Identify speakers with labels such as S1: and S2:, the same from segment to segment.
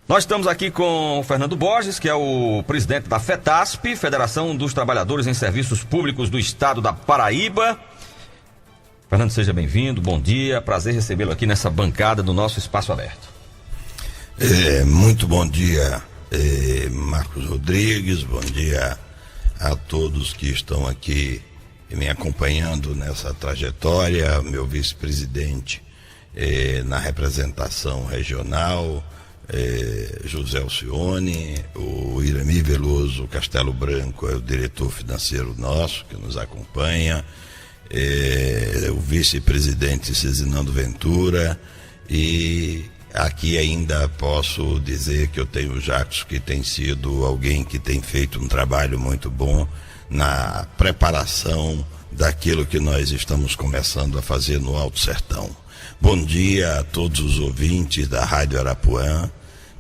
S1: Nós estamos aqui com o Fernando Borges, que é o presidente da FETASP, Federação dos Trabalhadores em Serviços Públicos do Estado da Paraíba. Fernando, seja bem-vindo, bom dia, prazer recebê-lo aqui nessa bancada do nosso Espaço Aberto.
S2: Muito bom dia, Marcos Rodrigues, bom dia a todos que estão aqui me acompanhando nessa trajetória, meu vice-presidente na representação regional, José Alcione, o Irami Veloso Castelo Branco é o diretor financeiro nosso que nos acompanha, o vice-presidente Cezinando Ventura, e aqui ainda posso dizer que eu tenho o Jacques, que tem sido alguém que tem feito um trabalho muito bom na preparação daquilo que nós estamos começando a fazer no Alto Sertão. Bom dia a todos os ouvintes da Rádio Arapuã.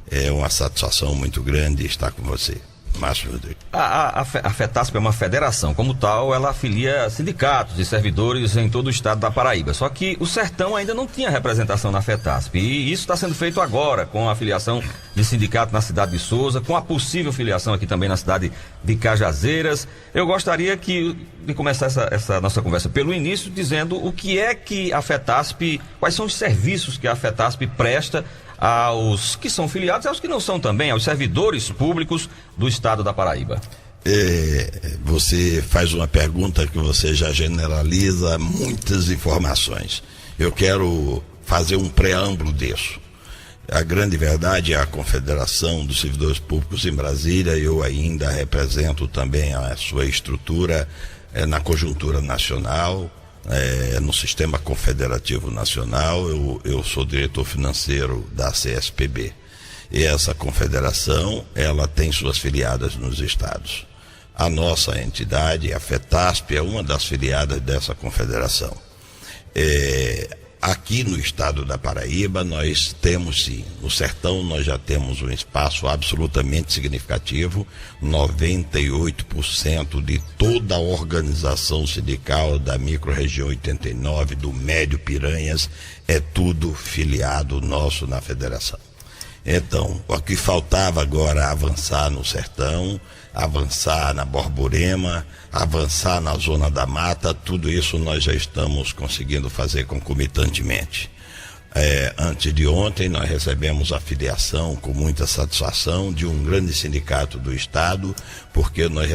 S2: É uma satisfação muito grande estar com você, Márcio Rodrigues.
S1: A FETASP é uma federação, como tal, ela afilia sindicatos e servidores em todo o estado da Paraíba. Só que o Sertão ainda não tinha representação na FETASP. E isso está sendo feito agora, com a filiação de sindicato na cidade de Souza, com a possível filiação aqui também na cidade de Cajazeiras. Eu gostaria de começar essa nossa conversa pelo início, dizendo o que é que a FETASP, quais são os serviços que a FETASP presta aos que são filiados e aos que não são também, aos servidores públicos do estado da Paraíba.
S2: Você faz uma pergunta que você já generaliza muitas informações. Eu quero fazer um preâmbulo disso. A grande verdade é a Confederação dos Servidores Públicos em Brasília. Eu ainda represento também a sua estrutura na conjuntura nacional, no sistema confederativo nacional. Eu sou diretor financeiro da CSPB. E essa confederação, ela tem suas filiadas nos estados. A nossa entidade, a FETASP, é uma das filiadas dessa confederação. Aqui no estado da Paraíba, nós temos sim, no Sertão nós já temos um espaço absolutamente significativo. 98% de toda a organização sindical da micro-região 89, do Médio Piranhas, é tudo filiado nosso na federação. Então, o que faltava agora avançar no Sertão, avançar na Borborema, avançar na Zona da Mata, tudo isso nós já estamos conseguindo fazer concomitantemente. Antes de ontem nós recebemos a filiação com muita satisfação de um grande sindicato do estado, porque nós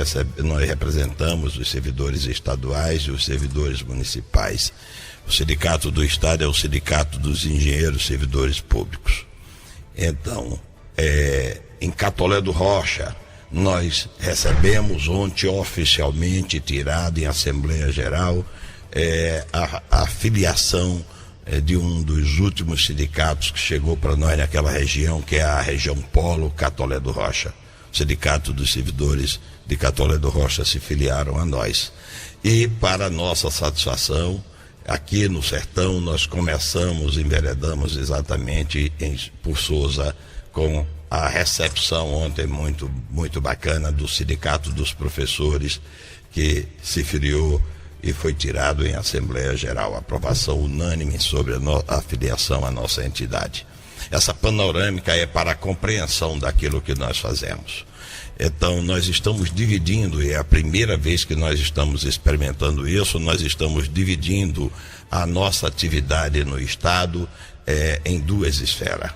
S2: representamos os servidores estaduais e os servidores municipais. O sindicato do estado é o Sindicato dos Engenheiros Servidores Públicos. Então, em Catolé do Rocha, nós recebemos ontem oficialmente tirado em Assembleia Geral a filiação de um dos últimos sindicatos que chegou para nós naquela região, que é a região Polo Catolé do Rocha. O Sindicato dos Servidores de Catolé do Rocha se filiaram a nós. E, para nossa satisfação, aqui no Sertão nós enveredamos exatamente por Souza, com a recepção ontem muito bacana do Sindicato dos Professores, que se filiou e foi tirado em Assembleia Geral, aprovação unânime sobre a filiação à nossa entidade. Essa panorâmica é para a compreensão daquilo que nós fazemos. Então, nós estamos dividindo, e é a primeira vez que nós estamos experimentando isso, nós estamos dividindo a nossa atividade no estado em duas esferas.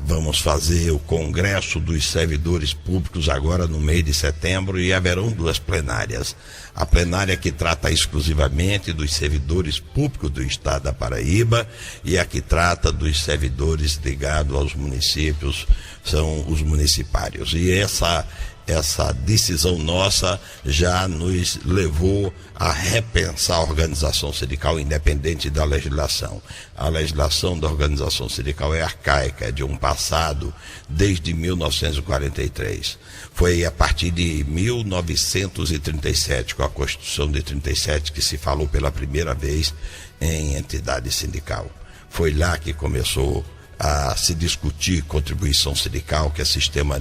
S2: Vamos fazer o Congresso dos Servidores Públicos agora no mês de setembro, e haverão duas plenárias. A plenária que trata exclusivamente dos servidores públicos do estado da Paraíba, e a que trata dos servidores ligados aos municípios, são os municipários. E essa decisão nossa já nos levou a repensar a organização sindical independente da legislação. A legislação da organização sindical é arcaica, é de um passado desde 1943. Foi a partir de 1937, com a Constituição de 37, que se falou pela primeira vez em entidade sindical. Foi lá que começou a se discutir contribuição sindical, que é sistema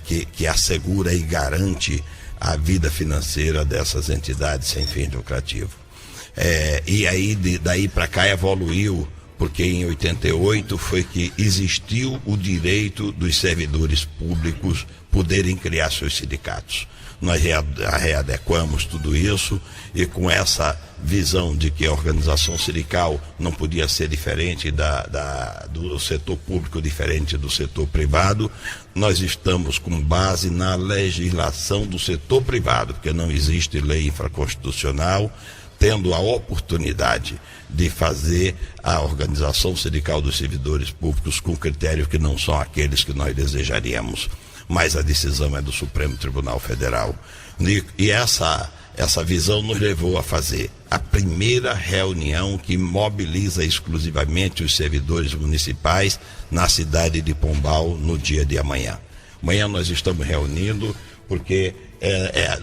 S2: que assegura e garante a vida financeira dessas entidades sem fins lucrativos. E aí daí para cá evoluiu porque em 88 foi que existiu o direito dos servidores públicos poderem criar seus sindicatos. Nós readequamos tudo isso e com essa visão de que a organização sindical não podia ser diferente do setor público, diferente do setor privado, nós estamos com base na legislação do setor privado, porque não existe lei infraconstitucional, tendo a oportunidade de fazer a organização sindical dos servidores públicos com critérios que não são aqueles que nós desejaríamos. Mas a decisão é do Supremo Tribunal Federal. E essa visão nos levou a fazer a primeira reunião que mobiliza exclusivamente os servidores municipais na cidade de Pombal no dia de amanhã. Amanhã nós estamos reunindo porque,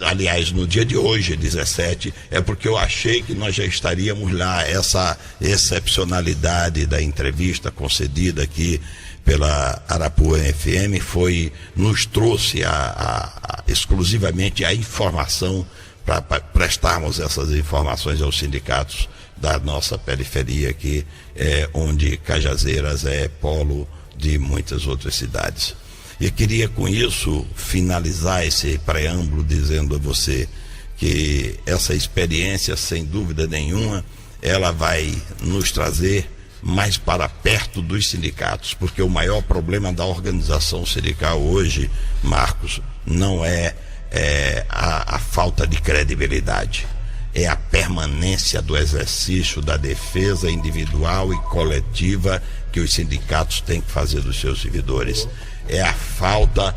S2: aliás, no dia de hoje, 17, é porque eu achei que nós já estaríamos lá. Essa excepcionalidade da entrevista concedida aqui pela Arapuã FM nos trouxe exclusivamente a informação para prestarmos essas informações aos sindicatos da nossa periferia aqui, onde Cajazeiras é polo de muitas outras cidades. E queria com isso finalizar esse preâmbulo dizendo a você que essa experiência, sem dúvida nenhuma, ela vai nos trazer mais para perto dos sindicatos, porque o maior problema da organização sindical hoje, Marcos, não é a falta de credibilidade, é a permanência do exercício da defesa individual e coletiva que os sindicatos têm que fazer dos seus servidores, é a falta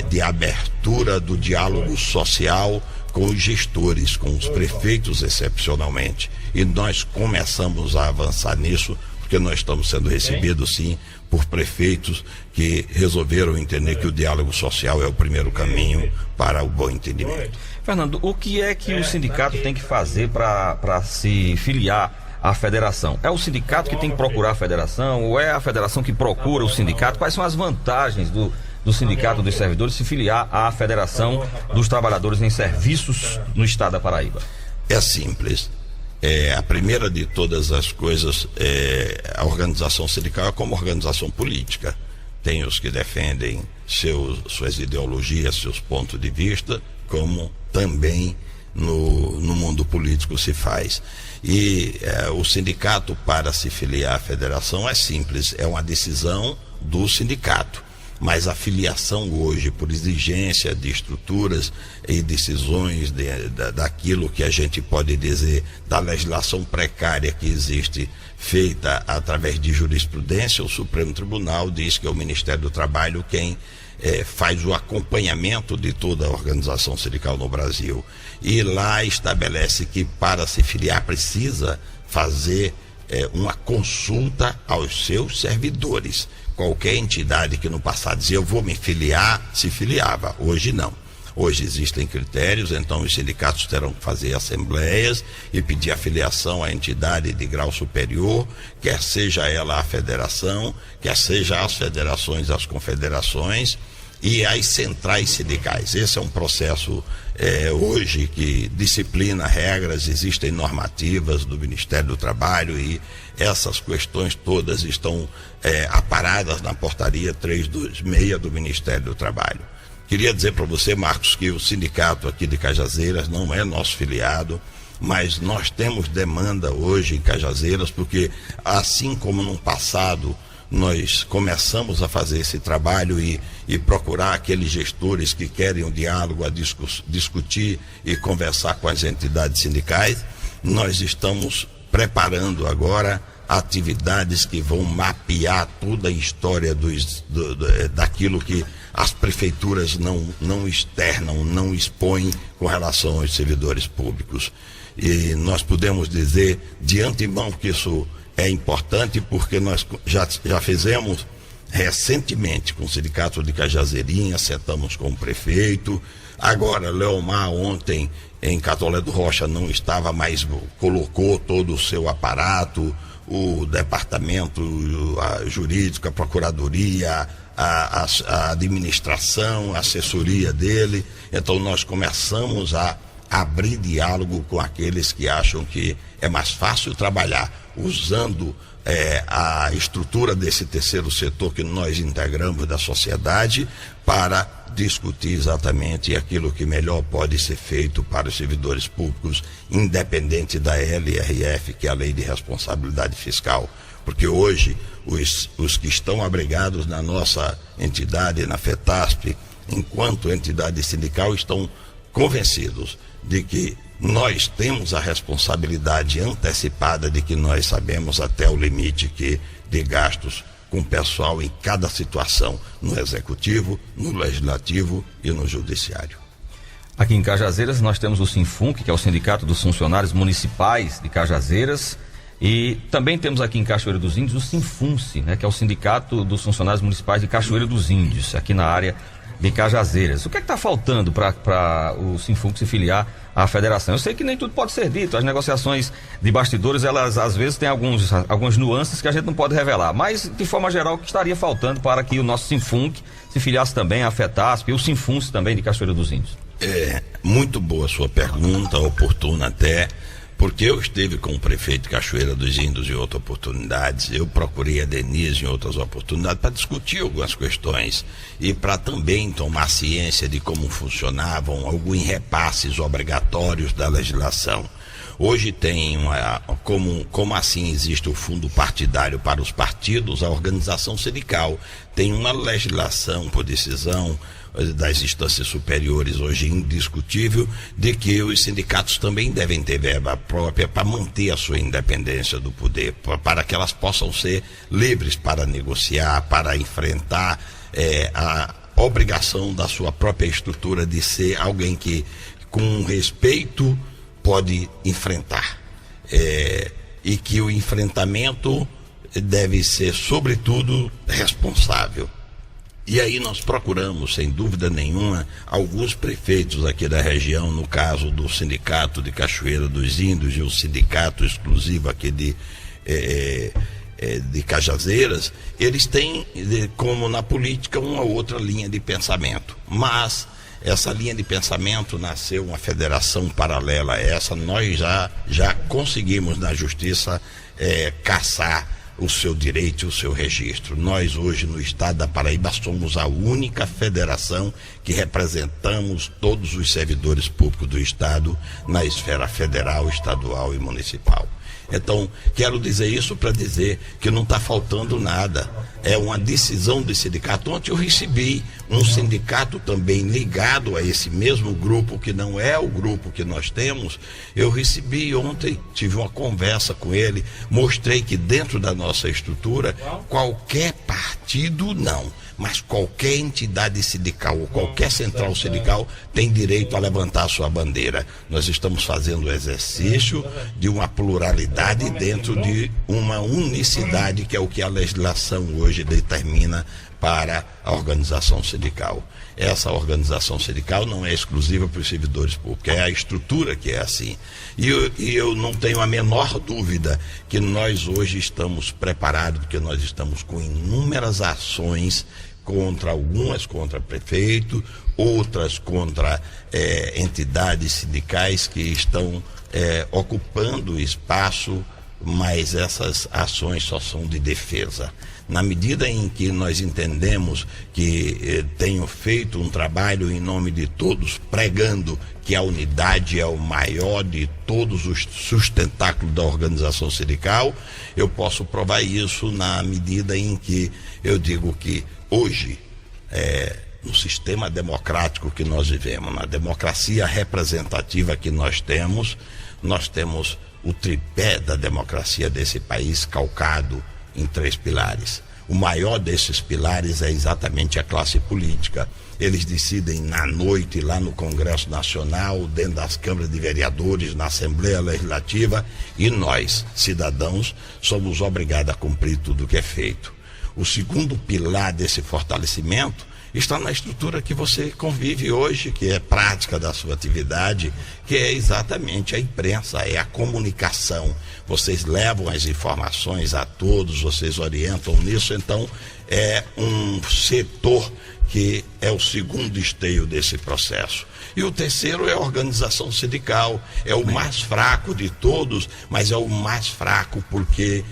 S2: de abertura do diálogo social com os gestores, com os prefeitos excepcionalmente, e nós começamos a avançar nisso, porque nós estamos sendo recebidos, sim, por prefeitos que resolveram entender que o diálogo social é o primeiro caminho para o bom entendimento.
S1: Fernando, o que é que o sindicato tem que fazer para se filiar à federação? É o sindicato que tem que procurar a federação ou é a federação que procura o sindicato? Quais são as vantagens do Sindicato dos Servidores se filiar à Federação dos Trabalhadores em Serviços no Estado da Paraíba?
S2: É simples. A primeira de todas as coisas, a organização sindical é como organização política. Tem os que defendem suas ideologias, seus pontos de vista, como também no mundo político se faz. E o sindicato, para se filiar à federação, é simples, é uma decisão do sindicato. Mas a filiação hoje, por exigência de estruturas e decisões daquilo que a gente pode dizer da legislação precária que existe, feita através de jurisprudência, o Supremo Tribunal diz que é o Ministério do Trabalho quem faz o acompanhamento de toda a organização sindical no Brasil. E lá estabelece que para se filiar precisa fazer uma consulta aos seus servidores. Qualquer entidade que no passado dizia eu vou me filiar, se filiava. Hoje não. Hoje existem critérios, então os sindicatos terão que fazer assembleias e pedir a filiação à entidade de grau superior, quer seja ela a federação, quer seja as federações, as confederações e as centrais sindicais. Esse é um processo hoje que disciplina regras, existem normativas do Ministério do Trabalho e essas questões todas estão aparadas na portaria 326 do Ministério do Trabalho. Queria dizer para você, Marcos, que o sindicato aqui de Cajazeiras não é nosso filiado, mas nós temos demanda hoje em Cajazeiras, porque assim como no passado nós começamos a fazer esse trabalho e procurar aqueles gestores que querem um diálogo, a discutir e conversar com as entidades sindicais, nós estamos preparando agora atividades que vão mapear toda a história daquilo que as prefeituras não externam, não expõem com relação aos servidores públicos. E nós podemos dizer de antemão que isso é importante porque nós já fizemos recentemente com o Sindicato de Cajazeirinha, sentamos com o prefeito. Agora, Leomar ontem em Catolé do Rocha não estava, mas colocou todo o seu aparato, o departamento jurídico, a procuradoria, a administração, a assessoria dele. Então nós começamos a abrir diálogo com aqueles que acham que é mais fácil trabalhar usando a estrutura desse terceiro setor que nós integramos da sociedade para discutir exatamente aquilo que melhor pode ser feito para os servidores públicos, independente da LRF, que é a Lei de Responsabilidade Fiscal. Porque hoje os que estão abrigados na nossa entidade, na FETASP, enquanto entidade sindical, estão convencidos de que nós temos a responsabilidade antecipada de que nós sabemos até o limite de gastos com pessoal em cada situação, no Executivo, no Legislativo e no Judiciário.
S1: Aqui em Cajazeiras nós temos o Sinfunc, que é o Sindicato dos Funcionários Municipais de Cajazeiras, e também temos aqui em Cachoeira dos Índios o Sinfunce, né, que é o Sindicato dos Funcionários Municipais de Cachoeira dos Índios, aqui na área de Cajazeiras. O que é que está faltando para o Sinfunc se filiar à federação? Eu sei que nem tudo pode ser dito, as negociações de bastidores, elas às vezes têm algumas nuances que a gente não pode revelar, mas de forma geral o que estaria faltando para que o nosso Sinfunc se filiasse também à FETASP e o Sinfunce também de Cachoeira dos Índios?
S2: Muito boa sua pergunta, oportuna até, porque eu esteve com o prefeito de Cachoeira dos Índios em outras oportunidades, eu procurei a Denise em outras oportunidades para discutir algumas questões e para também tomar ciência de como funcionavam alguns repasses obrigatórios da legislação. Hoje tem como assim existe o fundo partidário para os partidos, a organização sindical tem uma legislação por decisão das instâncias superiores, hoje indiscutível, de que os sindicatos também devem ter verba própria para manter a sua independência do poder, para que elas possam ser livres para negociar, para enfrentar a obrigação da sua própria estrutura de ser alguém que, com respeito, pode enfrentar. E que o enfrentamento deve ser, sobretudo, responsável. E aí nós procuramos, sem dúvida nenhuma, alguns prefeitos aqui da região, no caso do Sindicato de Cachoeira dos Índios e o sindicato exclusivo aqui de Cajazeiras, eles têm, como na política, uma outra linha de pensamento. Mas essa linha de pensamento nasceu uma federação paralela a essa, nós já conseguimos na justiça caçar o seu direito e o seu registro. Nós hoje no estado da Paraíba somos a única federação que representamos todos os servidores públicos do estado na esfera federal, estadual e municipal. Então, quero dizer isso para dizer que não está faltando nada. É uma decisão do sindicato. Ontem eu recebi um sindicato também ligado a esse mesmo grupo, que não é o grupo que nós temos. Eu recebi ontem, tive uma conversa com ele, mostrei que dentro da nossa estrutura, qualquer partido não, mas qualquer entidade sindical ou qualquer central sindical tem direito a levantar a sua bandeira. Nós estamos fazendo o exercício de uma pluralidade dentro de uma unicidade, que é o que a legislação hoje determina para a organização sindical. Essa organização sindical não é exclusiva para os servidores públicos, é a estrutura que é assim. E eu não tenho a menor dúvida que nós hoje estamos preparados, porque nós estamos com inúmeras ações algumas contra prefeito, outras contra entidades sindicais que estão ocupando espaço, mas essas ações só são de defesa. Na medida em que nós entendemos que tenho feito um trabalho em nome de todos, pregando que a unidade é o maior de todos os sustentáculos da organização sindical, eu posso provar isso na medida em que eu digo que hoje, no sistema democrático que nós vivemos, na democracia representativa que nós temos o tripé da democracia desse país calcado em 3 pilares. O maior desses pilares é exatamente a classe política. Eles decidem na noite lá no Congresso Nacional, dentro das câmaras de vereadores, na Assembleia Legislativa, e nós, cidadãos, somos obrigados a cumprir tudo o que é feito. O segundo pilar desse fortalecimento está na estrutura que você convive hoje, que é prática da sua atividade, que é exatamente a imprensa, é a comunicação. Vocês levam as informações a todos, vocês orientam nisso, então é um setor que é o segundo esteio desse processo. E o terceiro é a organização sindical, é o mais fraco de todos, mas é o mais fraco porque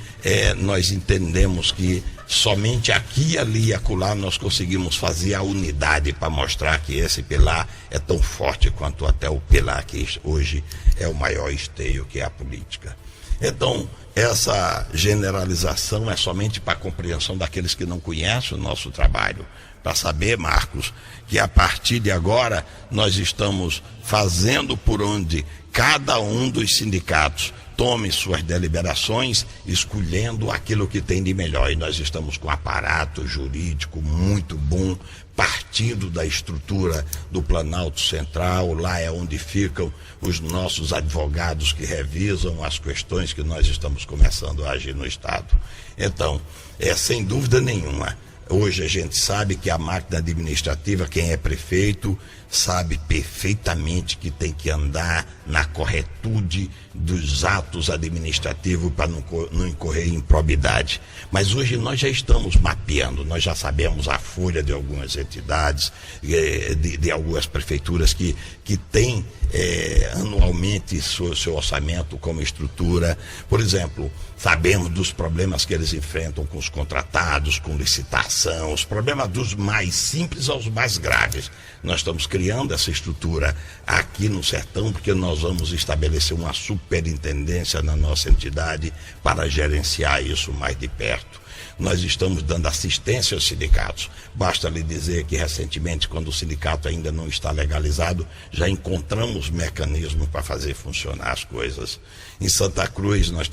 S2: nós entendemos que somente aqui, ali e acolá nós conseguimos fazer a unidade para mostrar que esse pilar é tão forte quanto até o pilar que hoje é o maior esteio, que é a política. Então, essa generalização é somente para a compreensão daqueles que não conhecem o nosso trabalho. Para saber, Marcos, que a partir de agora nós estamos fazendo por onde cada um dos sindicatos tome suas deliberações, escolhendo aquilo que tem de melhor. E nós estamos com um aparato jurídico muito bom, partindo da estrutura do Planalto Central. Lá é onde ficam os nossos advogados que revisam as questões que nós estamos começando a agir no Estado. Então, sem dúvida nenhuma, hoje a gente sabe que a máquina administrativa, quem é prefeito, sabe perfeitamente que tem que andar na corretude dos atos administrativos para não incorrer em improbidade. Mas hoje nós já estamos mapeando, nós já sabemos a folha de algumas entidades, de algumas prefeituras que têm anualmente seu orçamento como estrutura. Por exemplo, sabemos dos problemas que eles enfrentam com os contratados, com licitação, os problemas dos mais simples aos mais graves. Nós estamos criando essa estrutura aqui no Sertão, porque nós vamos estabelecer uma superintendência na nossa entidade para gerenciar isso mais de perto. Nós estamos dando assistência aos sindicatos. Basta lhe dizer que recentemente, quando o sindicato ainda não está legalizado, já encontramos mecanismos para fazer funcionar as coisas. Em Santa Cruz nós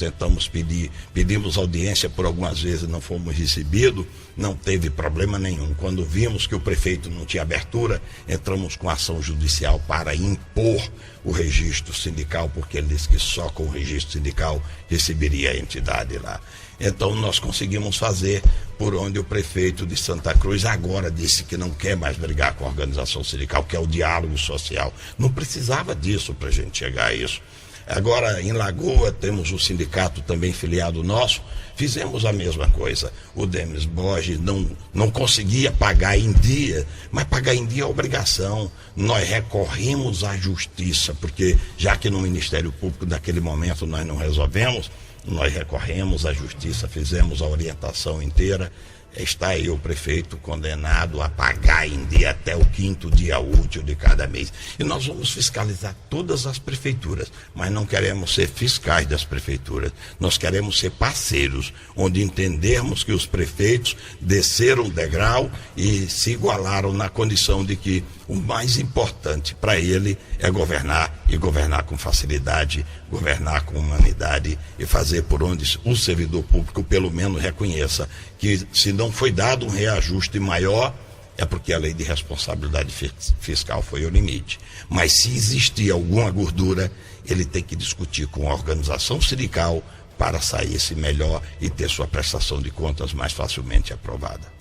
S2: pedimos audiência por algumas vezes, não fomos recebidos, não teve problema nenhum. Quando vimos que o prefeito não tinha abertura, entramos com ação judicial para impor o registro sindical, porque ele disse que só com o registro sindical receberia a entidade lá. Então nós conseguimos fazer por onde o prefeito de Santa Cruz agora disse que não quer mais brigar com a organização sindical, que é o diálogo social. Não precisava disso para a gente chegar a isso. Agora, em Lagoa, temos um sindicato também filiado nosso, fizemos a mesma coisa. O Demis Borges não conseguia pagar em dia, mas pagar em dia é obrigação. Nós recorremos à justiça, porque já que no Ministério Público, naquele momento, nós não resolvemos, nós recorremos à justiça, fizemos a orientação inteira. Está aí o prefeito condenado a pagar em dia até o 5º dia útil de cada mês. E nós vamos fiscalizar todas as prefeituras, mas não queremos ser fiscais das prefeituras. Nós queremos ser parceiros, onde entendermos que os prefeitos desceram um degrau e se igualaram na condição de que o mais importante para ele é governar, e governar com facilidade, governar com humanidade e fazer por onde o servidor público pelo menos reconheça que, se não foi dado um reajuste maior, é porque a lei de responsabilidade fiscal foi o limite. Mas se existir alguma gordura, ele tem que discutir com a organização sindical para sair-se melhor e ter sua prestação de contas mais facilmente aprovada.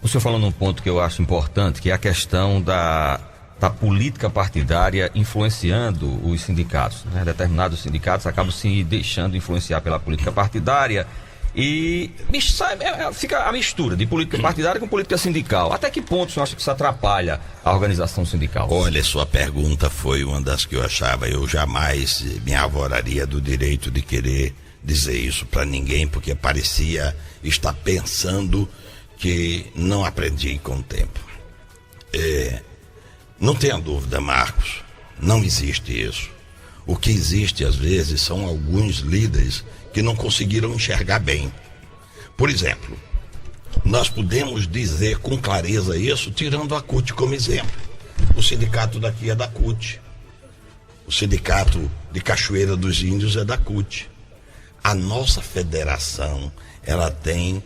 S1: O senhor falou num ponto que eu acho importante, que é a questão da política partidária influenciando os sindicatos, né? Determinados sindicatos acabam se deixando influenciar pela política partidária e fica a mistura de política partidária com política sindical. Até que ponto o senhor acha que isso atrapalha a organização sindical?
S2: Olha, sua pergunta foi uma das que eu achava. Eu jamais me arvoraria do direito de querer dizer isso para ninguém, porque parecia estar pensando que não aprendi com o tempo. Não tenha dúvida, Marcos, não existe isso. O que existe às vezes são alguns líderes que não conseguiram enxergar bem. Por exemplo, nós podemos dizer com clareza isso tirando a CUT como exemplo. O sindicato daqui é da CUT. O sindicato de Cachoeira dos Índios é da CUT. A nossa federação, ela tem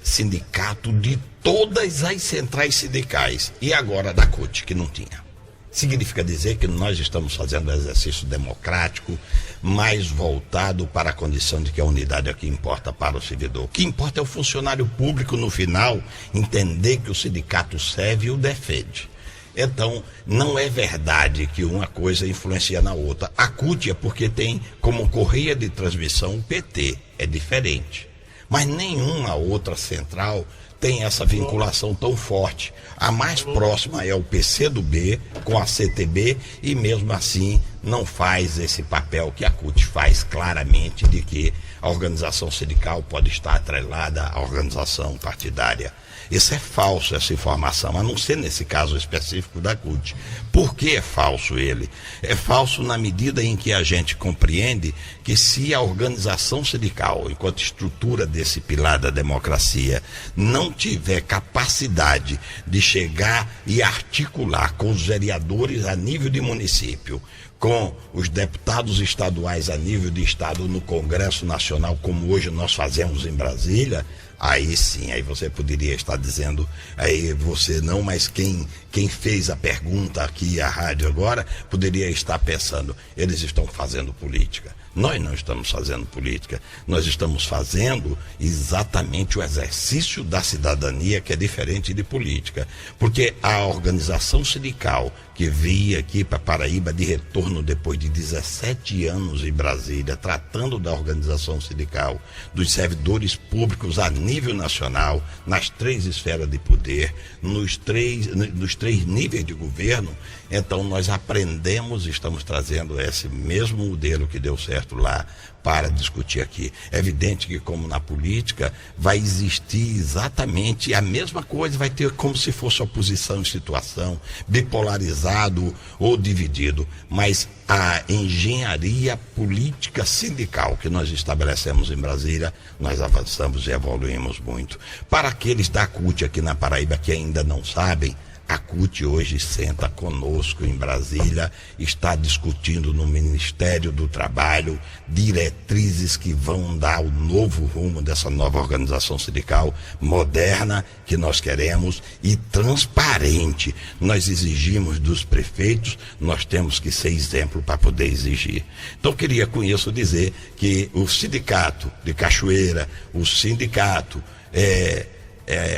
S2: sindicato de todas as centrais sindicais, e agora da CUT, que não tinha. Significa dizer que nós estamos fazendo um exercício democrático mais voltado para a condição de que a unidade é o que importa para o servidor. O que importa é o funcionário público, no final, entender que o sindicato serve e o defende. Então, não é verdade que uma coisa influencia na outra. A CUT é porque tem como correia de transmissão o PT, é diferente. Mas nenhuma outra central tem essa vinculação tão forte. A mais próxima é o PCdoB com a CTB e mesmo assim não faz esse papel que a CUT faz claramente de que a organização sindical pode estar atrelada à organização partidária. Isso é falso, essa informação, a não ser nesse caso específico da CUT. Por que é falso ele? É falso na medida em que a gente compreende que se a organização sindical, enquanto estrutura desse pilar da democracia, não tiver capacidade de chegar e articular com os vereadores a nível de município, com os deputados estaduais a nível de estado no Congresso Nacional, como hoje nós fazemos em Brasília, aí sim, aí você poderia estar dizendo, aí você não, mas quem fez a pergunta aqui à rádio agora, poderia estar pensando, eles estão fazendo política. Nós não estamos fazendo política, nós estamos fazendo exatamente o exercício da cidadania, que é diferente de política. Porque a organização sindical que veio aqui para Paraíba de retorno depois de 17 anos em Brasília, tratando da organização sindical, dos servidores públicos a nível nacional, nas 3 esferas de poder, nos três níveis de governo, então nós aprendemos, estamos trazendo esse mesmo modelo que deu certo lá para discutir aqui. É evidente que, como na política, vai existir exatamente a mesma coisa, vai ter como se fosse oposição em situação, bipolarizado ou dividido, mas a engenharia política sindical que nós estabelecemos em Brasília, nós avançamos e evoluímos muito. Para aqueles da CUT aqui na Paraíba que ainda não sabem, a CUT hoje senta conosco em Brasília, está discutindo no Ministério do Trabalho diretrizes que vão dar o novo rumo dessa nova organização sindical moderna que nós queremos e transparente. Nós exigimos dos prefeitos, nós temos que ser exemplo para poder exigir. Então, queria com isso dizer que o sindicato de Cachoeira, o sindicato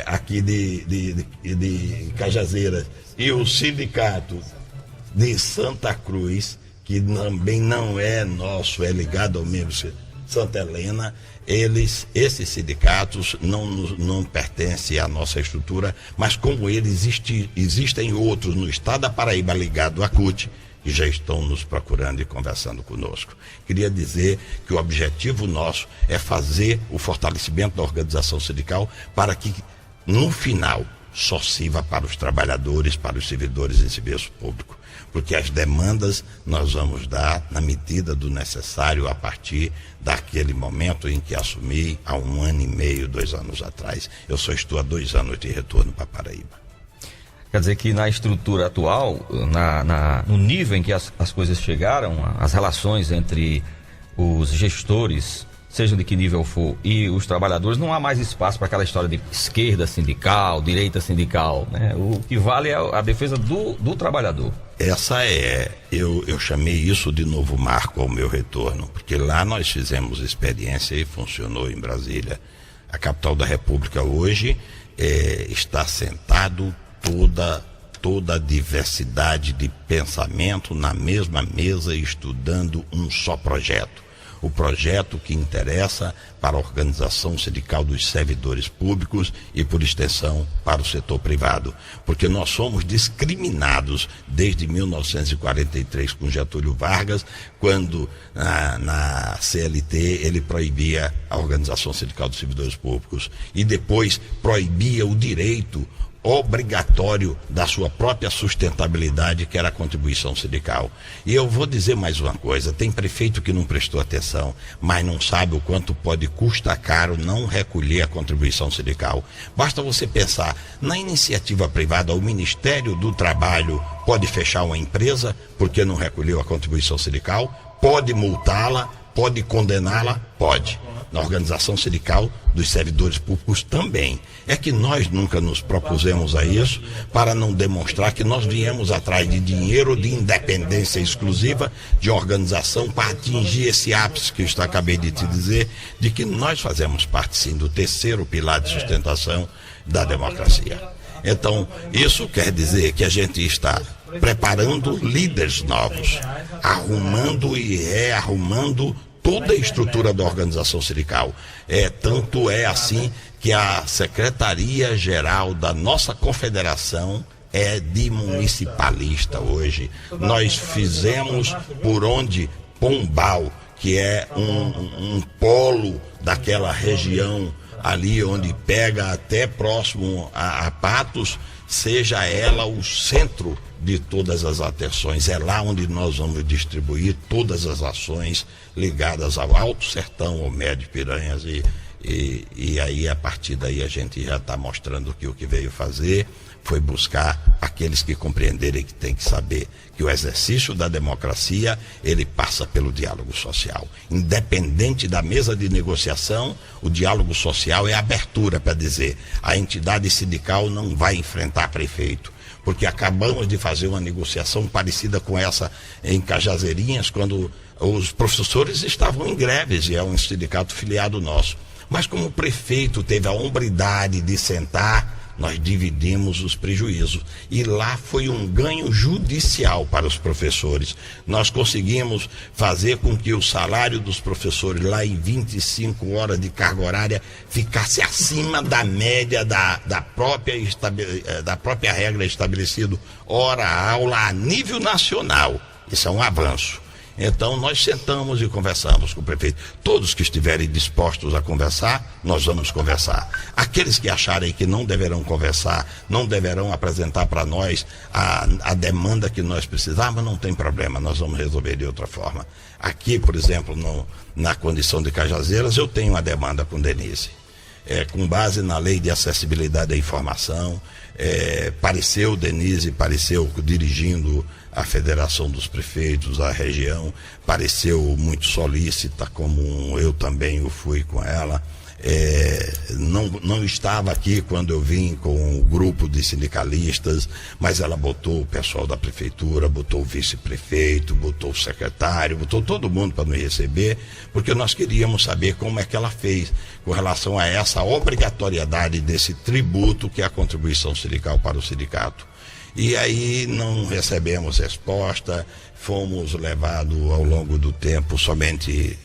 S2: aqui de Cajazeiras e o sindicato de Santa Cruz, que também não é nosso, é ligado ao mesmo Santa Helena, esses sindicatos não pertencem à nossa estrutura, mas como eles existem outros no estado da Paraíba ligado à CUT, que já estão nos procurando e conversando conosco. Queria dizer que o objetivo nosso é fazer o fortalecimento da organização sindical para que, no final, só sirva para os trabalhadores, para os servidores em serviço público. Porque as demandas nós vamos dar na medida do necessário a partir daquele momento em que assumi há 1 ano e meio, 2 anos atrás. Eu só estou há 2 anos de retorno para Paraíba.
S1: Quer dizer que na estrutura atual, no nível em que as coisas chegaram, as relações entre os gestores, seja de que nível for, e os trabalhadores, não há mais espaço para aquela história de esquerda sindical, direita sindical, né? O que vale é a defesa do trabalhador. Eu chamei isso de novo marco ao meu retorno, porque lá nós fizemos experiência e funcionou em Brasília. A capital da República hoje está sentado toda a diversidade de pensamento na mesma mesa, estudando um só projeto. O projeto que interessa para a organização sindical dos servidores públicos e, por extensão, para o setor privado. Porque nós somos discriminados desde 1943 com Getúlio Vargas, quando na CLT ele proibia a organização sindical dos servidores públicos e depois proibia o direito obrigatório da sua própria sustentabilidade, que era a contribuição sindical. E eu vou dizer mais uma coisa, tem prefeito que não prestou atenção, mas não sabe o quanto pode custar caro não recolher a contribuição sindical. Basta você pensar, na iniciativa privada, o Ministério do Trabalho pode fechar uma empresa porque não recolheu a contribuição sindical, pode multá-la, pode condená-la, pode. Na organização sindical dos servidores públicos também. É que nós nunca nos propusemos a isso para não demonstrar que nós viemos atrás de dinheiro, de independência exclusiva, de organização para atingir esse ápice que eu acabei de te dizer, de que nós fazemos parte sim do 3º pilar de sustentação da democracia. Então, isso quer dizer que a gente está preparando líderes novos, arrumando e rearrumando
S2: toda a estrutura da organização sindical. Tanto é assim que a Secretaria-Geral da nossa confederação é de municipalista hoje. Nós fizemos por onde Pombal, que é um polo daquela região ali onde pega até próximo a Patos, seja ela o centro de todas as atenções. É lá onde nós vamos distribuir todas as ações ligadas ao Alto Sertão, ao Médio Piranhas, e aí a partir daí a gente já está mostrando que o que veio fazer foi buscar aqueles que compreenderem que tem que saber que o exercício da democracia, ele passa pelo diálogo social. Independente da mesa de negociação, o diálogo social é abertura para dizer: a entidade sindical não vai enfrentar prefeito, porque acabamos de fazer uma negociação parecida com essa em Cajazeirinhas, quando os professores estavam em greves, e é um sindicato filiado nosso. Mas como o prefeito teve a hombridade de sentar, nós dividimos os prejuízos. E lá foi um ganho judicial para os professores. Nós conseguimos fazer com que o salário dos professores lá em 25 horas de carga horária ficasse acima da média da própria regra estabelecida hora-aula a nível nacional. Isso é um avanço. Então nós sentamos e conversamos com o prefeito. Todos que estiverem dispostos a conversar, nós vamos conversar. Aqueles que acharem que não deverão conversar, não deverão apresentar para nós a demanda que nós precisamos, não tem problema, nós vamos resolver de outra forma. Aqui, por exemplo, na condição de Cajazeiras, eu tenho uma demanda com Denise. Com base na lei de acessibilidade à informação, Denise pareceu dirigindo a Federação dos Prefeitos, a região, pareceu muito solícita, como eu também o fui com ela. Não estava aqui quando eu vim com o grupo de sindicalistas, mas ela botou o pessoal da prefeitura, botou o vice-prefeito, botou o secretário, botou todo mundo para nos receber, porque nós queríamos saber como é que ela fez com relação a essa obrigatoriedade desse tributo que é a contribuição sindical para o sindicato. E aí não recebemos resposta, fomos levados ao longo do tempo somente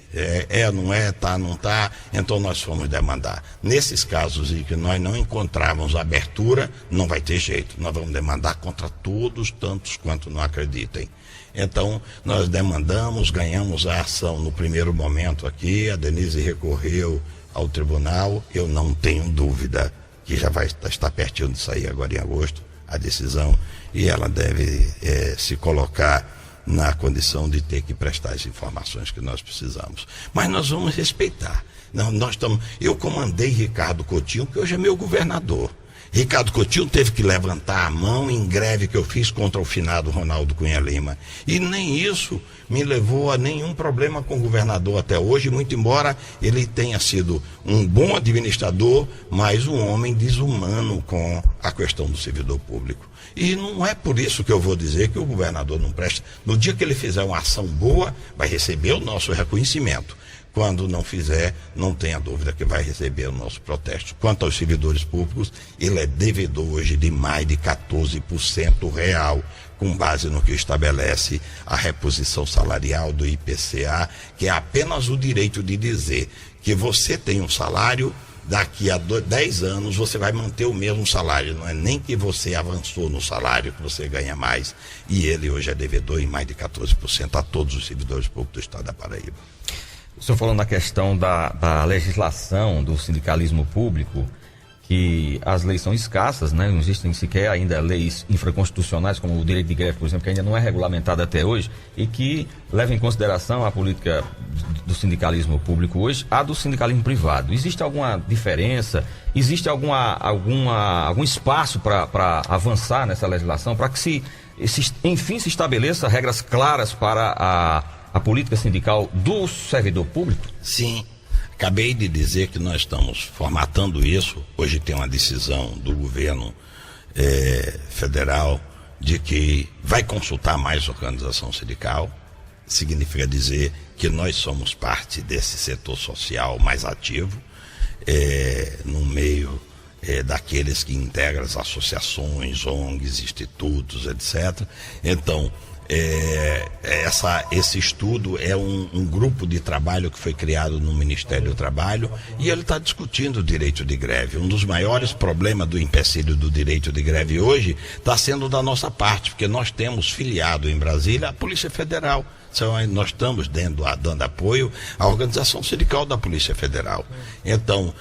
S2: não é, tá, não tá, então nós fomos demandar. Nesses casos em que nós não encontrarmos abertura, não vai ter jeito, nós vamos demandar contra todos, tantos quanto não acreditem. Então nós demandamos, ganhamos a ação no primeiro momento aqui, a Denise recorreu ao tribunal, eu não tenho dúvida que já vai estar pertinho de sair agora em agosto a decisão, e ela deve se colocar na condição de ter que prestar as informações que nós precisamos. Mas nós vamos respeitar. Eu comandei Ricardo Coutinho, que hoje é meu governador. Ricardo Coutinho teve que levantar a mão em greve que eu fiz contra o finado Ronaldo Cunha Lima. E nem isso me levou a nenhum problema com o governador até hoje, muito embora ele tenha sido um bom administrador, mas um homem desumano com a questão do servidor público. E não é por isso que eu vou dizer que o governador não presta. No dia que ele fizer uma ação boa, vai receber o nosso reconhecimento. Quando não fizer, não tenha dúvida que vai receber o nosso protesto. Quanto aos servidores públicos, ele é devedor hoje de mais de 14% real, com base no que estabelece a reposição salarial do IPCA, que é apenas o direito de dizer que você tem um salário, daqui a 10 anos você vai manter o mesmo salário, não é nem que você avançou no salário, que você ganha mais. E ele hoje é devedor em mais de 14% a todos os servidores públicos do estado da Paraíba.
S1: O senhor falando na questão da legislação do sindicalismo público, que as leis são escassas, né? Não existem sequer ainda leis infraconstitucionais, como o direito de greve, por exemplo, que ainda não é regulamentado até hoje, e que leva em consideração a política do sindicalismo público hoje, a do sindicalismo privado. Existe alguma diferença? Existe algum espaço para avançar nessa legislação, para que enfim se estabeleça regras claras para a política sindical do servidor público?
S2: Sim, acabei de dizer que nós estamos formatando isso. Hoje tem uma decisão do governo federal de que vai consultar mais a organização sindical. Significa dizer que nós somos parte desse setor social mais ativo, no meio daqueles que integram as associações, ONGs, institutos, etc. Então, Esse estudo é um grupo de trabalho que foi criado no Ministério do Trabalho e ele está discutindo o direito de greve. Um dos maiores problemas do empecilho do direito de greve hoje está sendo da nossa parte, porque nós temos filiado em Brasília a Polícia Federal. Nós estamos dando apoio à organização sindical da Polícia Federal. Então,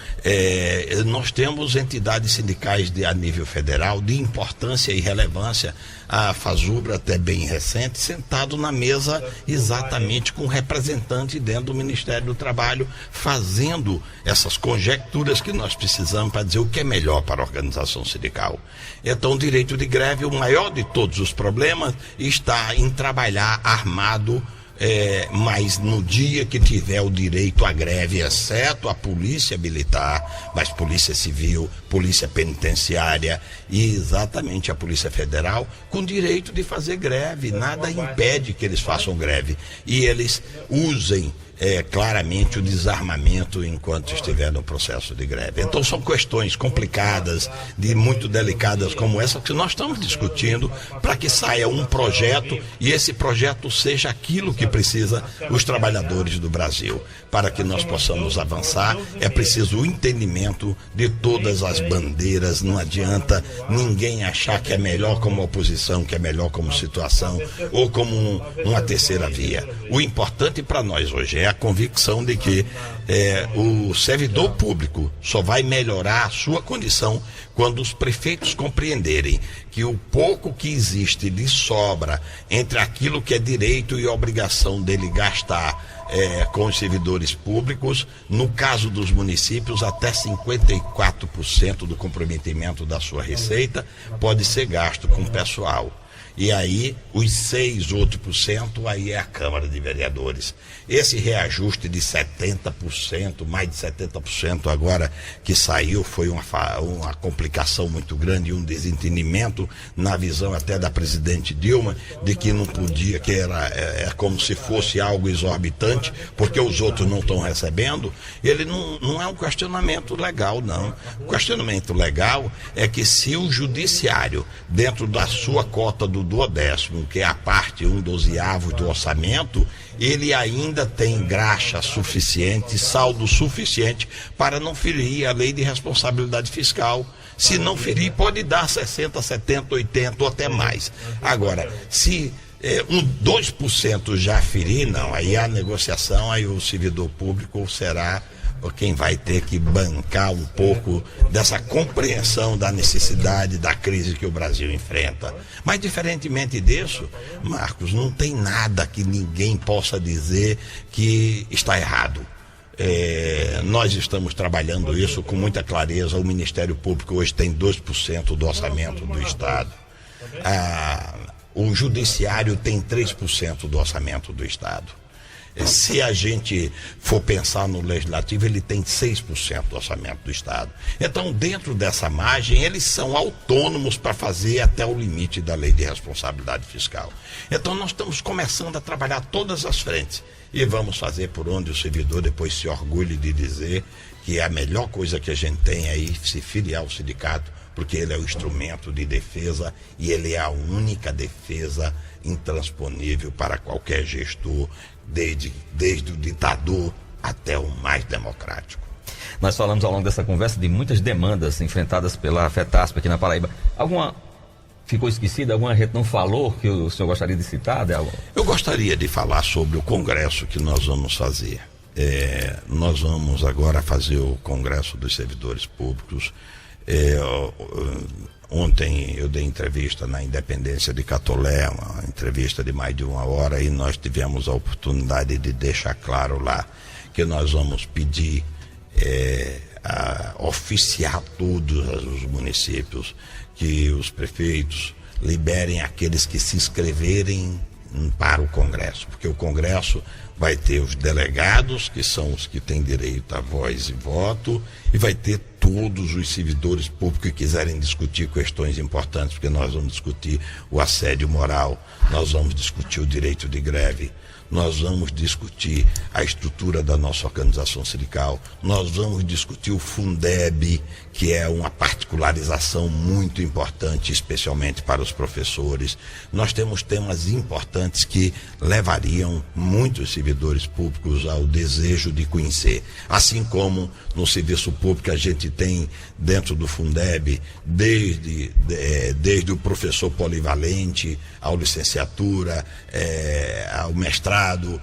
S2: nós temos entidades sindicais a nível federal de importância e relevância. A FASUBRA, até bem recente, sentado na mesa exatamente com representante dentro do Ministério do Trabalho, fazendo essas conjecturas que nós precisamos para dizer o que é melhor para a organização sindical. Então, o direito de greve, o maior de todos os problemas, está em trabalhar armado, mas no dia que tiver o direito à greve, exceto a polícia militar, mas polícia civil, polícia penitenciária e exatamente a Polícia Federal, com direito de fazer greve, nada impede que eles façam greve e eles usem claramente o desarmamento enquanto estiver no processo de greve. Então são questões complicadas, muito delicadas como essa que nós estamos discutindo para que saia um projeto e esse projeto seja aquilo que precisa os trabalhadores do Brasil. Para que nós possamos avançar, é preciso o entendimento de todas as bandeiras. Não adianta ninguém achar que é melhor como oposição, que é melhor como situação ou como uma terceira via. O importante para nós hoje é a convicção de que o servidor público só vai melhorar a sua condição quando os prefeitos compreenderem que o pouco que existe de sobra entre aquilo que é direito e obrigação dele gastar com os servidores públicos, no caso dos municípios, até 54% do comprometimento da sua receita pode ser gasto com pessoal. E aí, os 6 outros %, aí é a Câmara de Vereadores. Esse reajuste de 70%, mais de 70% agora que saiu, foi uma complicação muito grande, um desentendimento na visão até da presidente Dilma, de que não podia, que é como se fosse algo exorbitante, porque os outros não estão recebendo. Ele não é um questionamento legal, não. O questionamento legal é que se o judiciário, dentro da sua cota do 12º, que é a parte 1/12 do orçamento, ele ainda tem graxa suficiente, saldo suficiente para não ferir a lei de responsabilidade fiscal. Se não ferir, pode dar 60, 70, 80 ou até mais. Agora, se 2% já ferir, não, aí a negociação, aí o servidor público será quem vai ter que bancar um pouco dessa compreensão da necessidade da crise que o Brasil enfrenta. Mas diferentemente disso, Marcos, não tem nada que ninguém possa dizer que está errado. Nós estamos trabalhando isso com muita clareza. O Ministério Público hoje tem 2% do orçamento do Estado. O Judiciário tem 3% do orçamento do Estado. Se a gente for pensar no Legislativo, ele tem 6% do orçamento do Estado. Então, dentro dessa margem, eles são autônomos para fazer até o limite da lei de responsabilidade fiscal. Então, nós estamos começando a trabalhar todas as frentes e vamos fazer por onde o servidor depois se orgulhe de dizer que a melhor coisa que a gente tem é se filiar ao sindicato, porque ele é o instrumento de defesa e ele é a única defesa intransponível para qualquer gestor, desde o ditador até o mais democrático.
S1: Nós falamos ao longo dessa conversa de muitas demandas enfrentadas pela FETASP aqui na Paraíba. Alguma ficou esquecida? Alguma a gente não falou que o senhor gostaria de citar?
S2: Eu gostaria de falar sobre o congresso que nós vamos fazer. Nós vamos agora fazer o Congresso dos Servidores Públicos. Ontem eu dei entrevista na Independência de Catolé, uma entrevista de mais de 1 hora, e nós tivemos a oportunidade de deixar claro lá que nós vamos pedir a oficiar todos os municípios, que os prefeitos liberem aqueles que se inscreverem para o Congresso, porque o Congresso vai ter os delegados, que são os que têm direito a voz e voto, e vai ter todos os servidores públicos que quiserem discutir questões importantes, porque nós vamos discutir o assédio moral, nós vamos discutir o direito de greve, nós vamos discutir a estrutura da nossa organização sindical, nós vamos discutir o Fundeb, que é uma particularização muito importante, especialmente para os professores. Nós temos temas importantes que levariam muitos servidores públicos ao desejo de conhecer. Assim como no serviço público a gente tem dentro do Fundeb, desde o professor polivalente, ao licenciatura, ao mestrado,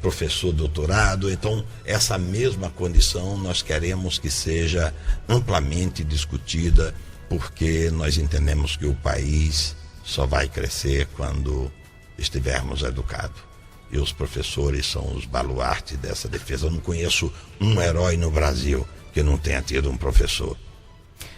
S2: professor doutorado. Então, essa mesma condição nós queremos que seja amplamente discutida, porque nós entendemos que o país só vai crescer quando estivermos educados. E os professores são os baluartes dessa defesa. Eu não conheço um herói no Brasil que não tenha tido um professor.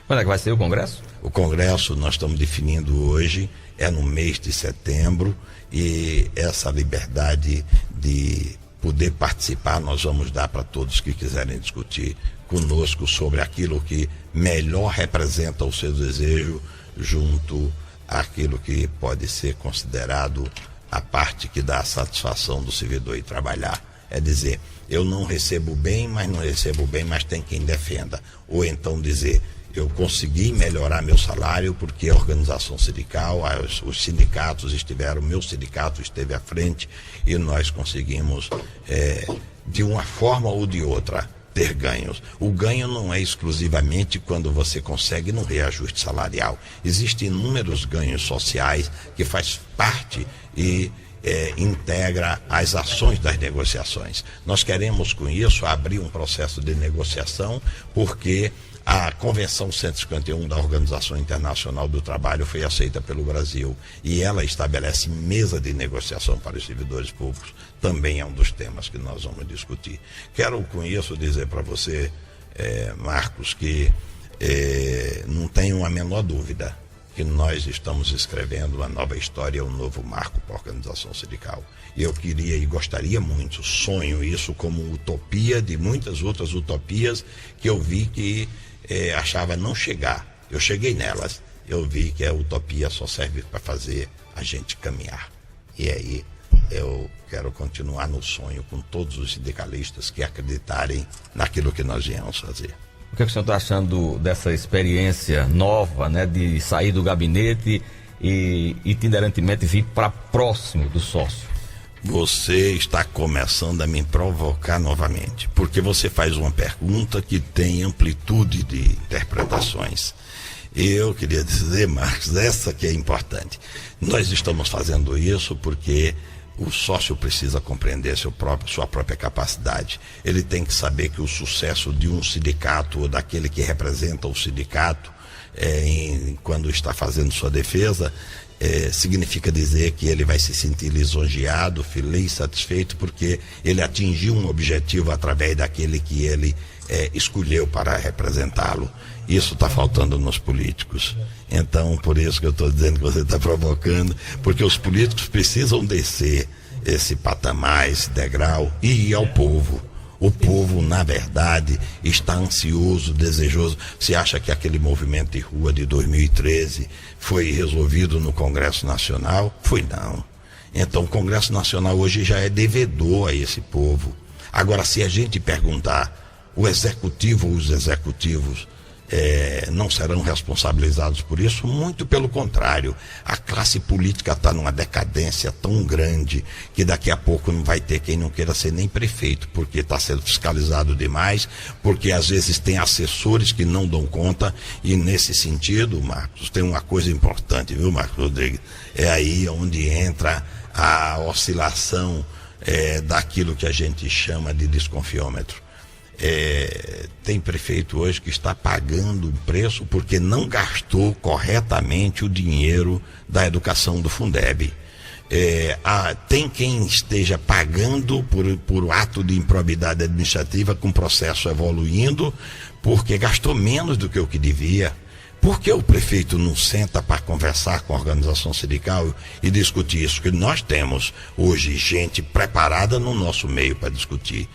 S1: Quando é que vai ser o Congresso?
S2: O Congresso nós estamos definindo hoje, é no mês de setembro, e essa liberdade de poder participar nós vamos dar para todos que quiserem discutir conosco sobre aquilo que melhor representa o seu desejo, junto àquilo que pode ser considerado a parte que dá a satisfação do servidor ir trabalhar. É dizer, eu não recebo bem, mas tem quem defenda. Ou então dizer, eu consegui melhorar meu salário porque a organização sindical, os sindicatos estiveram, meu sindicato esteve à frente e nós conseguimos, de uma forma ou de outra, ter ganhos. O ganho não é exclusivamente quando você consegue no reajuste salarial. Existem inúmeros ganhos sociais que faz parte e integra as ações das negociações. Nós queremos com isso abrir um processo de negociação, porque a Convenção 151 da Organização Internacional do Trabalho foi aceita pelo Brasil e ela estabelece mesa de negociação para os servidores públicos. Também é um dos temas que nós vamos discutir. Quero com isso dizer para você, Marcos, que não tenho a menor dúvida que nós estamos escrevendo uma nova história, um novo marco para a organização sindical. E eu queria e gostaria muito, sonho isso como utopia de muitas outras utopias que eu vi que achava não chegar. Eu cheguei nelas, eu vi que a utopia só serve para fazer a gente caminhar. E aí eu quero continuar no sonho com todos os sindicalistas que acreditarem naquilo que nós viemos fazer.
S1: O que o senhor está achando dessa experiência nova, né, de sair do gabinete e itinerantemente vir para próximo do sócio?
S2: Você está começando a me provocar novamente, porque você faz uma pergunta que tem amplitude de interpretações. Eu queria dizer, Marcos, essa que é importante. Nós estamos fazendo isso porque o sócio precisa compreender sua própria capacidade. Ele tem que saber que o sucesso de um sindicato ou daquele que representa o sindicato, quando está fazendo sua defesa, significa dizer que ele vai se sentir lisonjeado, feliz, satisfeito, porque ele atingiu um objetivo através daquele que ele escolheu para representá-lo. Isso está faltando nos políticos. Então, por isso que eu estou dizendo que você está provocando, porque os políticos precisam descer esse patamar, esse degrau, e ir ao povo. O povo, na verdade, está ansioso, desejoso. Você acha que aquele movimento de rua de 2013 foi resolvido no Congresso Nacional? Foi não. Então, o Congresso Nacional hoje já é devedor a esse povo. Agora, se a gente perguntar, o executivo ou os executivos não serão responsabilizados por isso? Muito pelo contrário. A classe política está numa decadência tão grande que daqui a pouco não vai ter quem não queira ser nem prefeito, porque está sendo fiscalizado demais, porque às vezes tem assessores que não dão conta. E nesse sentido, Marcos, tem uma coisa importante, viu, Marcos Rodrigues? É aí onde entra a oscilação daquilo que a gente chama de desconfiômetro. Tem prefeito hoje que está pagando o preço porque não gastou corretamente o dinheiro da educação do Fundeb. Tem quem esteja pagando por ato de improbidade administrativa, com o processo evoluindo, porque gastou menos do que o que devia. Por que o prefeito não senta para conversar com a organização sindical e discutir isso? Porque nós temos hoje gente preparada no nosso meio para discutir.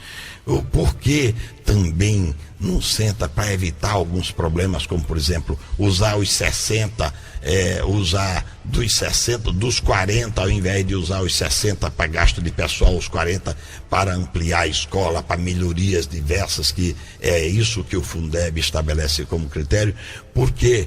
S2: Por que também não senta para evitar alguns problemas, como por exemplo, usar os 60, usar dos 40, ao invés de usar os 60 para gasto de pessoal, os 40 para ampliar a escola, para melhorias diversas, que é isso que o Fundeb estabelece como critério, porque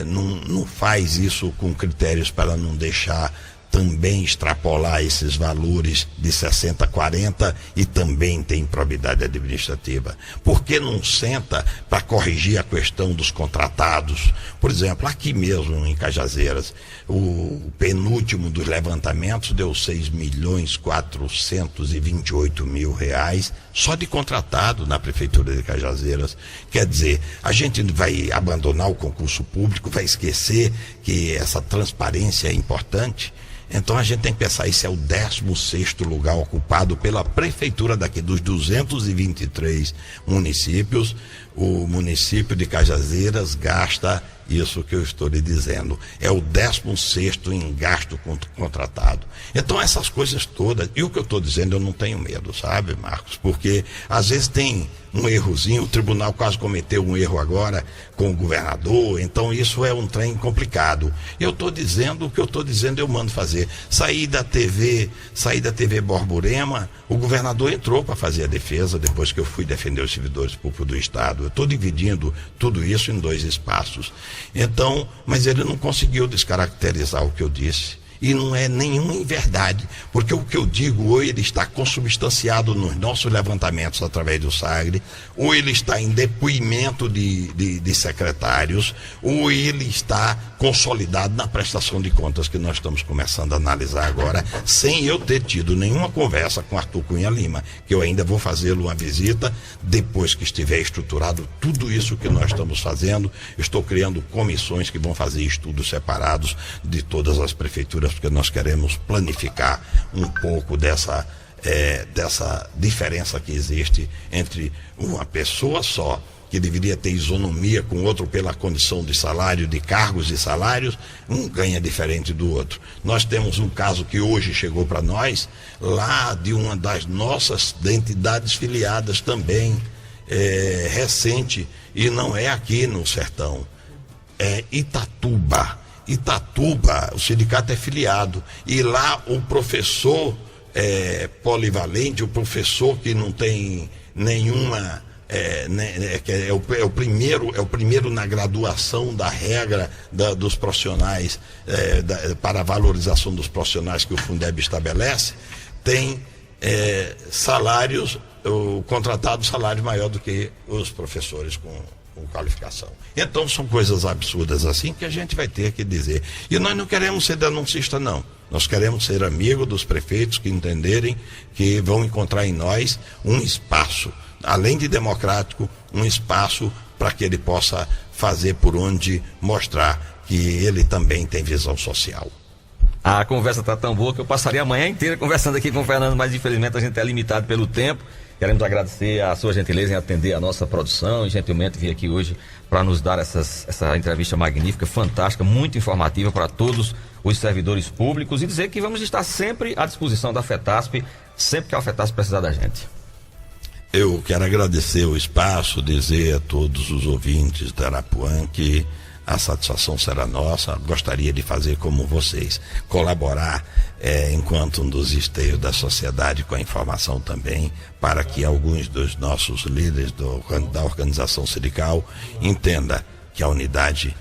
S2: não faz isso com critérios para não deixar também extrapolar esses valores de 60 a 40 e também tem improbidade administrativa. Por que não senta para corrigir a questão dos contratados? Por exemplo, aqui mesmo em Cajazeiras, o penúltimo dos levantamentos deu 6.428.000 só de contratado na Prefeitura de Cajazeiras. Quer dizer, a gente vai abandonar o concurso público, vai esquecer que essa transparência é importante. Então a gente tem que pensar, isso é o 16º lugar ocupado pela prefeitura daqui, dos 223 municípios. O município de Cajazeiras gasta isso que eu estou lhe dizendo. É o 16º em gasto contratado. Então essas coisas todas, e o que eu estou dizendo eu não tenho medo, sabe, Marcos? Porque às vezes tem um errozinho, o tribunal quase cometeu um erro agora com o governador, então isso é um trem complicado. Eu estou dizendo o que eu estou dizendo, eu mando fazer. Saí da TV Borborema, o governador entrou para fazer a defesa depois que eu fui defender os servidores públicos do Estado. Eu estou dividindo tudo isso em 2 espaços. Então, mas ele não conseguiu descaracterizar o que eu disse. E não é nenhuma inverdade, porque o que eu digo, ou ele está consubstanciado nos nossos levantamentos através do SAGRE, ou ele está em depoimento de secretários, ou ele está consolidado na prestação de contas que nós estamos começando a analisar agora, sem eu ter tido nenhuma conversa com Arthur Cunha Lima, que eu ainda vou fazê-lo uma visita depois que estiver estruturado tudo isso que nós estamos fazendo. Estou criando comissões que vão fazer estudos separados de todas as prefeituras, porque nós queremos planificar um pouco dessa diferença que existe entre uma pessoa só, que deveria ter isonomia com outro pela condição de salário, de cargos e salários, um ganha diferente do outro. Nós temos um caso que hoje chegou para nós, lá de uma das nossas entidades filiadas também, recente, e não é aqui no Sertão, é Itatuba, o sindicato é filiado, e lá o professor polivalente, o professor que não tem nenhuma, é o primeiro na graduação da regra dos profissionais, para a valorização dos profissionais que o Fundeb estabelece, tem salários, o contratado salário maior do que os professores com qualificação. Então são coisas absurdas assim que a gente vai ter que dizer. E nós não queremos ser denuncista, não. Nós queremos ser amigos dos prefeitos que entenderem que vão encontrar em nós um espaço, além de democrático, um espaço para que ele possa fazer por onde mostrar que ele também tem visão social.
S1: A conversa está tão boa que eu passaria a manhã inteira conversando aqui com o Fernando, mas infelizmente a gente é limitado pelo tempo. Queremos agradecer a sua gentileza em atender a nossa produção e gentilmente vir aqui hoje para nos dar essa entrevista magnífica, fantástica, muito informativa para todos os servidores públicos, e dizer que vamos estar sempre à disposição da FETASP, sempre que a FETASP precisar da gente.
S2: Eu quero agradecer o espaço, dizer a todos os ouvintes da Arapuã que a satisfação será nossa. Gostaria de fazer como vocês, colaborar enquanto um dos esteios da sociedade com a informação também, para que alguns dos nossos líderes da organização sindical entendam que a unidade